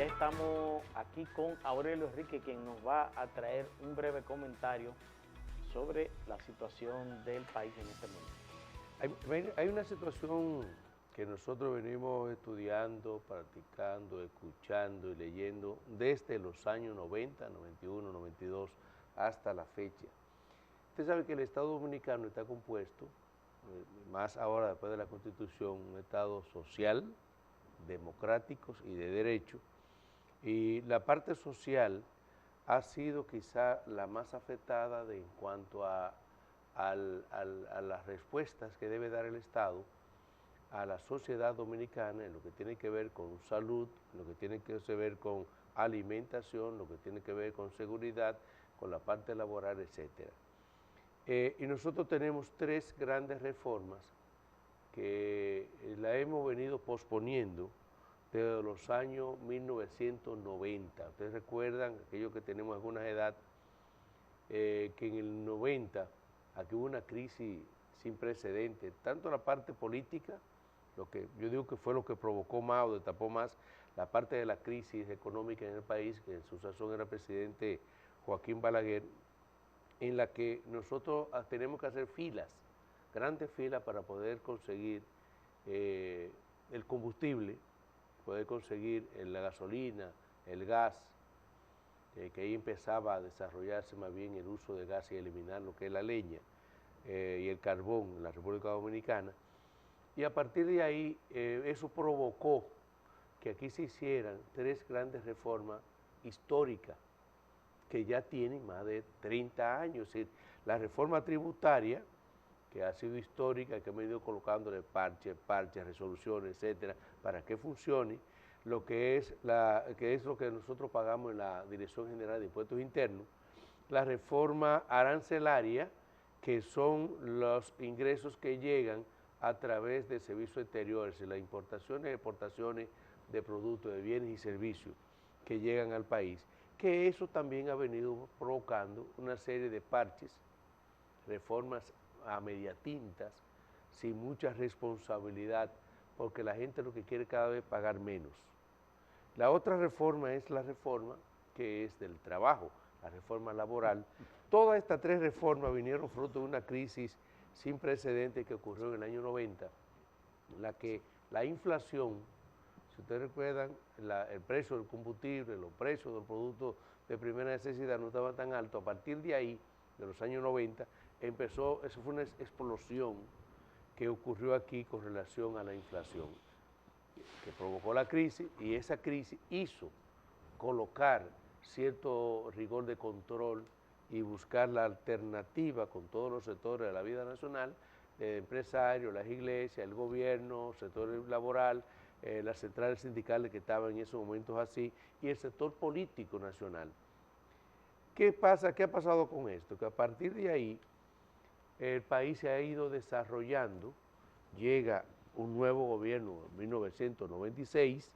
ya estamos aquí con Aurelio Enrique, quien nos va a traer un breve comentario sobre la situación del país en este momento. Hay una situación que nosotros venimos estudiando, practicando, escuchando y leyendo desde los años 90, 91, 92 hasta la fecha. Usted sabe que el Estado Dominicano está compuesto, más ahora después de la Constitución, un Estado social, democrático y de derecho, y la parte social ha sido quizá la más afectada en cuanto a las respuestas que debe dar el Estado a la sociedad dominicana en lo que tiene que ver con salud, lo que tiene que ver con alimentación, lo que tiene que ver con seguridad, con la parte laboral, etc. Y nosotros tenemos tres grandes reformas que la hemos venido posponiendo desde los años 1990. Ustedes recuerdan, aquellos que tenemos alguna edad, que en el 90 aquí hubo una crisis sin precedentes, tanto la parte política, lo que yo digo que fue lo que provocó más o destapó más la parte de la crisis económica en el país, que en su sazón era presidente Joaquín Balaguer, en la que nosotros tenemos que hacer filas, grandes filas para poder conseguir el combustible, poder conseguir la gasolina, el gas, que ahí empezaba a desarrollarse más bien el uso de gas y eliminar lo que es la leña y el carbón en la República Dominicana. Y a partir de ahí eso provocó que aquí se hicieran tres grandes reformas históricas que ya tienen más de 30 años. Es decir, la reforma tributaria, que ha sido histórica, que hemos ido colocándole parches, resoluciones, etcétera, para que funcione, lo que es lo que nosotros pagamos en la Dirección General de Impuestos Internos, la reforma arancelaria, que son los ingresos que llegan a través de servicios exteriores, las importaciones y exportaciones de productos, de bienes y servicios que llegan al país, que eso también ha venido provocando una serie de parches, reformas a media tintas, sin mucha responsabilidad, porque la gente lo que quiere cada vez pagar menos. La otra reforma es la reforma que es del trabajo, la reforma laboral. Todas estas tres reformas vinieron fruto de una crisis sin precedentes que ocurrió en el año 90, en la que la inflación, si ustedes recuerdan, el precio del combustible, los precios de los productos de primera necesidad no estaban tan altos. A partir de ahí, de los años 90, eso fue una explosión que ocurrió aquí con relación a la inflación, que provocó la crisis, y esa crisis hizo colocar cierto rigor de control y buscar la alternativa con todos los sectores de la vida nacional, empresarios, las iglesias, el gobierno, sector laboral, las centrales sindicales que estaban en esos momentos así, y el sector político nacional. ¿Qué pasa? ¿Qué ha pasado con esto? Que a partir de ahí el país se ha ido desarrollando, llega un nuevo gobierno en 1996,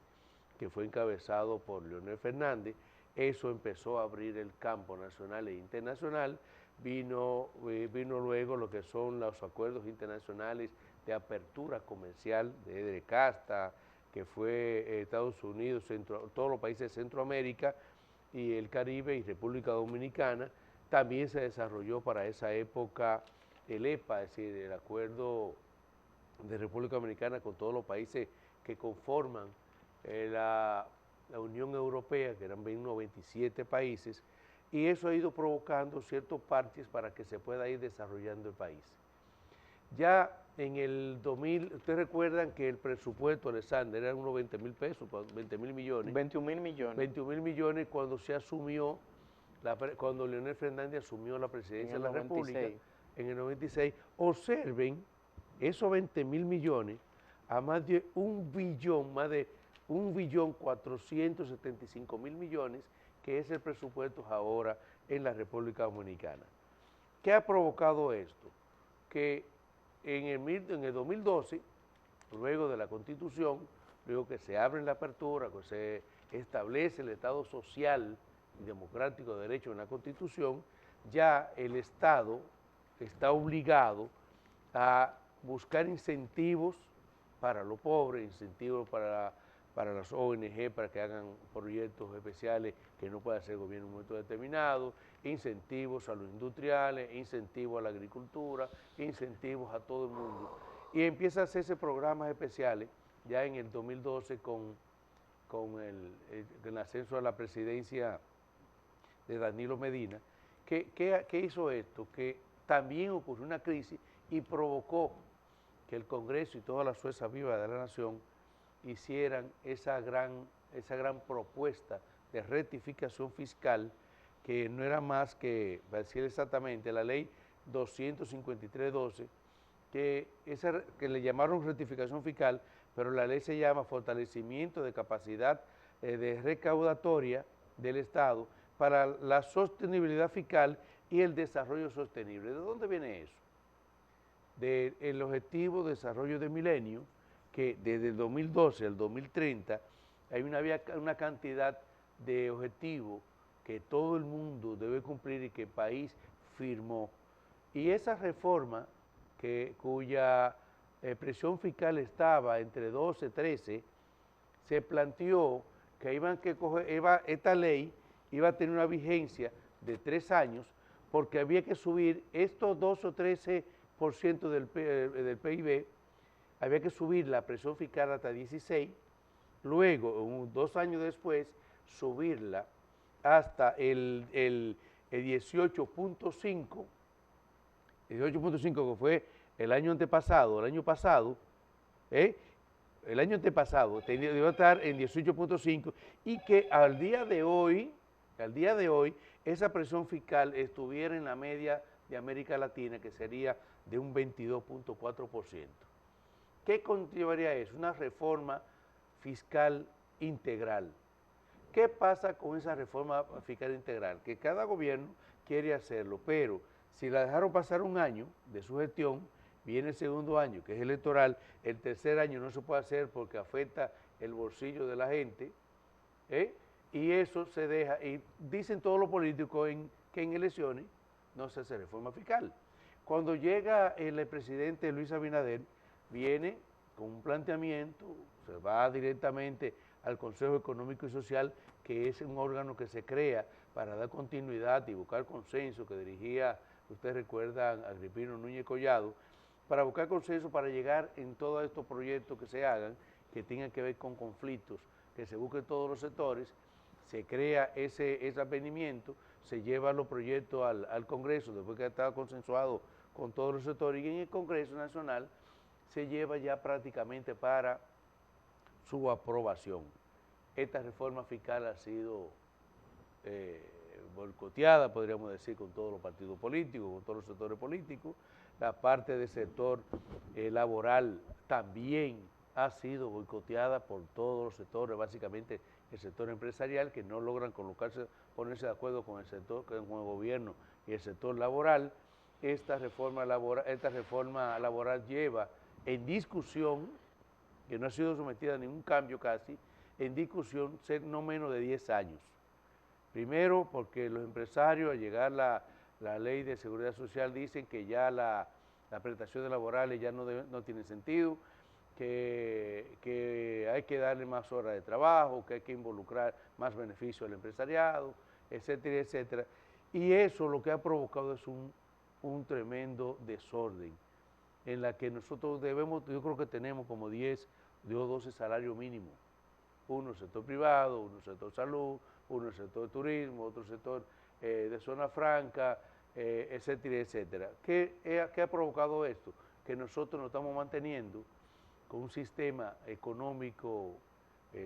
que fue encabezado por Leonel Fernández. Eso empezó a abrir el campo nacional e internacional. Vino luego lo que son los acuerdos internacionales de apertura comercial de CASTA, que fue Estados Unidos, todos los países de Centroamérica y el Caribe y República Dominicana. También se desarrolló para esa época el EPA, es decir, el acuerdo de República Dominicana con todos los países que conforman la Unión Europea, que eran 27 países, y eso ha ido provocando ciertos parches para que se pueda ir desarrollando el país. Ya en el 2000, ustedes recuerdan que el presupuesto, Alexander, eran unos 20.000 pesos, 20.000 millones. 21.000 millones. 21.000 millones cuando se asumió, cuando Leonel Fernández asumió la presidencia de la República en el 96. Observen esos 20.000 millones a más de 1.475.000 millones, que es el presupuesto ahora en la República Dominicana. ¿Qué ha provocado esto? Que en el 2012, luego de la Constitución, luego que se abre la apertura, que se establece el Estado social y democrático de derecho en la Constitución, ya el Estado está obligado a buscar incentivos para los pobres, incentivos para para las ONG, para que hagan proyectos especiales que no pueda hacer el gobierno en un momento determinado, incentivos a los industriales, incentivos a la agricultura, incentivos a todo el mundo. Y empieza a hacerse programas especiales ya en el 2012 con el ascenso a la presidencia de Danilo Medina. ¿Qué hizo esto? Que también ocurrió una crisis y provocó que el Congreso y todas las fuerzas vivas de la nación hicieran esa gran propuesta de rectificación fiscal, que no era más que, para decir exactamente, la ley 253/12, que le llamaron rectificación fiscal, pero la ley se llama fortalecimiento de capacidad de recaudatoria del Estado para la sostenibilidad fiscal y el desarrollo sostenible. ¿De dónde viene eso? Del Objetivo de Desarrollo del Milenio, que desde el 2012 al 2030 hay una cantidad de objetivos que todo el mundo debe cumplir y que el país firmó. Y esa reforma, cuya presión fiscal estaba entre 12 y 13, se planteó que esta ley iba a tener una vigencia de 3 años, porque había que subir estos 12 o 13% del PIB, había que subir la presión fiscal hasta 16, luego, 2 años después, subirla hasta el 18.5, que fue el año antepasado, el año antepasado debió estar en 18.5, y que al día de hoy, esa presión fiscal estuviera en la media de América Latina, que sería de un 22.4%. ¿Qué conllevaría eso? Una reforma fiscal integral. ¿Qué pasa con esa reforma fiscal integral? Que cada gobierno quiere hacerlo, pero si la dejaron pasar un año de su gestión, viene el segundo año, que es electoral, el tercer año no se puede hacer porque afecta el bolsillo de la gente, y eso se deja, y dicen todos los políticos que en elecciones no se hace reforma fiscal. Cuando llega el presidente Luis Abinader, viene con un planteamiento, se va directamente al Consejo Económico y Social, que es un órgano que se crea para dar continuidad y buscar consenso, que dirigía, ustedes recuerdan, a Agripino Núñez Collado, para buscar consenso para llegar en todos estos proyectos que se hagan, que tengan que ver con conflictos, que se busquen todos los sectores, se crea ese advenimiento, se llevan los proyectos al Congreso, después que ha estado consensuado con todos los sectores, y en el Congreso Nacional se lleva ya prácticamente para su aprobación. Esta reforma fiscal ha sido boicoteada, podríamos decir, con todos los partidos políticos, con todos los sectores políticos. La parte del sector laboral también ha sido boicoteada por todos los sectores, básicamente el sector empresarial, que no logran ponerse de acuerdo con el gobierno y el sector laboral. Esta reforma laboral lleva en discusión, que no ha sido sometida a ningún cambio casi, en discusión ser no menos de 10 años. Primero, porque los empresarios, al llegar la ley de seguridad social, dicen que ya las prestaciones laborales ya no tienen sentido, que hay que darle más horas de trabajo, que hay que involucrar más beneficio al empresariado, etcétera, etcétera. Y eso lo que ha provocado es un tremendo desorden, en la que nosotros yo creo que tenemos como 10 o 12 salarios mínimos. Uno el sector privado, uno el sector salud, uno el sector turismo, otro sector de zona franca, etcétera, etcétera. ¿Qué ha provocado esto? Que nosotros nos estamos manteniendo con un sistema económico,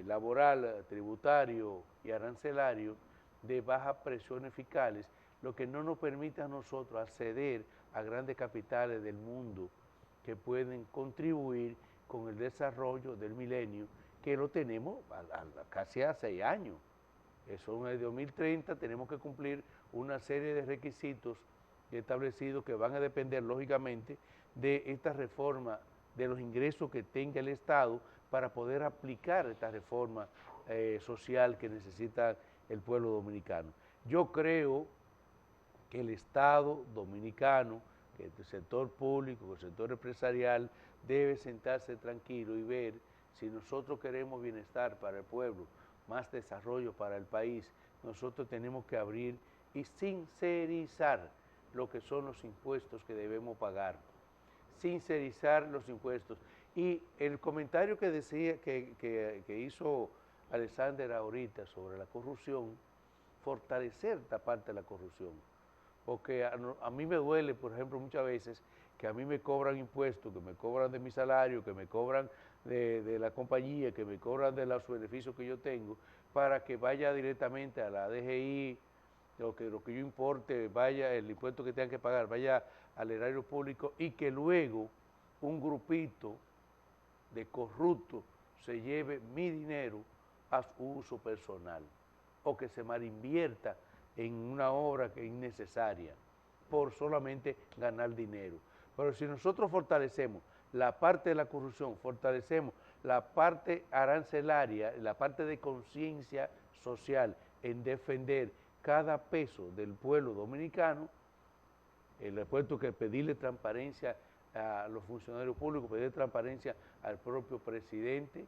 laboral, tributario y arancelario de bajas presiones fiscales, lo que no nos permite a nosotros acceder a grandes capitales del mundo que pueden contribuir con el desarrollo del milenio, que lo tenemos casi a 6 años. Eso en el 2030 tenemos que cumplir una serie de requisitos establecidos que van a depender lógicamente de esta reforma, de los ingresos que tenga el Estado para poder aplicar esta reforma social que necesita el pueblo dominicano. Yo creo que el Estado dominicano, que el sector público, el sector empresarial, debe sentarse tranquilo y ver Si nosotros queremos bienestar para el pueblo, más desarrollo para el país, nosotros tenemos que abrir y sincerizar lo que son los impuestos que debemos pagar. Sincerizar los impuestos. Y el comentario que decía, que hizo Alexander ahorita sobre la corrupción, fortalecer esta parte de la corrupción. Porque a mí me duele, por ejemplo, muchas veces que a mí me cobran impuestos, que me cobran de mi salario, que me cobran de la compañía, que me cobran de los beneficios que yo tengo, para que vaya directamente a la DGI, lo que yo importe, vaya, el impuesto que tengan que pagar, vaya al erario público, y que luego un grupito de corruptos se lleve mi dinero a su uso personal, o que se malinvierta en una obra que es innecesaria, por solamente ganar dinero. Pero si nosotros fortalecemos la parte de la corrupción, fortalecemos la parte arancelaria, la parte de conciencia social en defender cada peso del pueblo dominicano, el puesto que pedirle transparencia a los funcionarios públicos, pedir transparencia al propio presidente,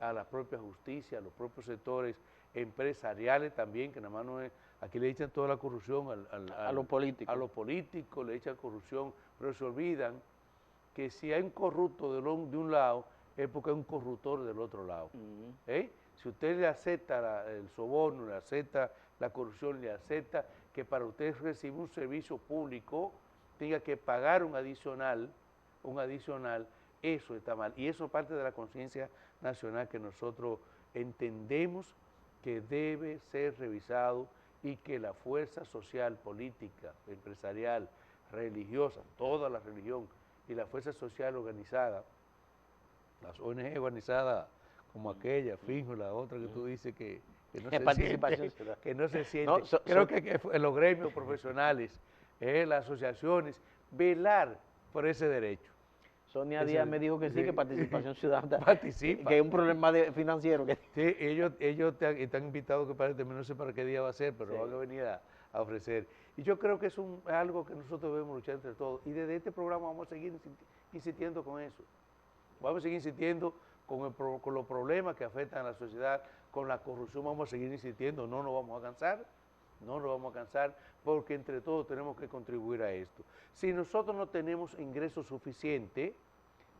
a la propia justicia, a los propios sectores empresariales también, que nada más no es, aquí le echan toda la corrupción a los políticos. A los políticos le echan corrupción, pero se olvidan que si hay un corrupto de un lado, es porque hay un corruptor del otro lado. Si usted le acepta el soborno, le acepta la corrupción, le acepta que para usted recibir un servicio público tenga que pagar un adicional, eso está mal. Y eso es parte de la conciencia nacional que nosotros entendemos que debe ser revisado y que la fuerza social, política, empresarial, religiosa, toda la religión y la fuerza social organizada, las ONG organizadas como aquella, Finjo, la otra que tú dices que no se siente, que no se siente. No, creo que los gremios profesionales, las asociaciones, velar por ese derecho. Sonia Díaz me dijo que sí, que Participación Ciudadana participa. Que es un problema financiero. Sí, ellos están invitados, que parece, no sé para qué día va a ser, pero sí, van a venir a ofrecer. Y yo creo que es algo que nosotros debemos luchar entre todos. Y desde este programa vamos a seguir insistiendo con eso. Vamos a seguir insistiendo con los problemas que afectan a la sociedad, con la corrupción vamos a seguir insistiendo, no nos vamos a cansar, porque entre todos tenemos que contribuir a esto. Si nosotros no tenemos ingresos suficientes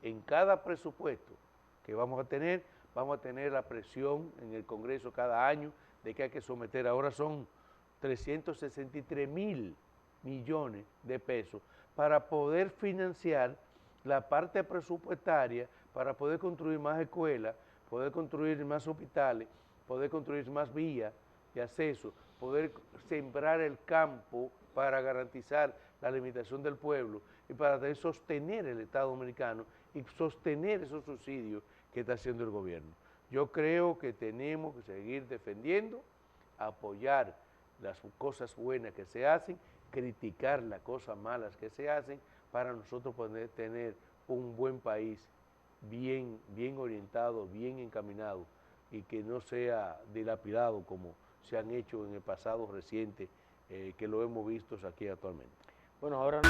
en cada presupuesto que vamos a tener la presión en el Congreso cada año de que hay que someter, ahora son 363.000 millones de pesos para poder financiar la parte presupuestaria, para poder construir más escuelas, poder construir más hospitales, poder construir más vías de acceso, poder sembrar el campo para garantizar la alimentación del pueblo y para sostener el Estado dominicano y sostener esos subsidios que está haciendo el gobierno. Yo creo que tenemos que seguir defendiendo, apoyar las cosas buenas que se hacen, criticar las cosas malas que se hacen, para nosotros poder tener un buen país bien orientado, bien encaminado y que no sea dilapidado como se han hecho en el pasado reciente, que lo hemos visto aquí actualmente. Bueno, ahora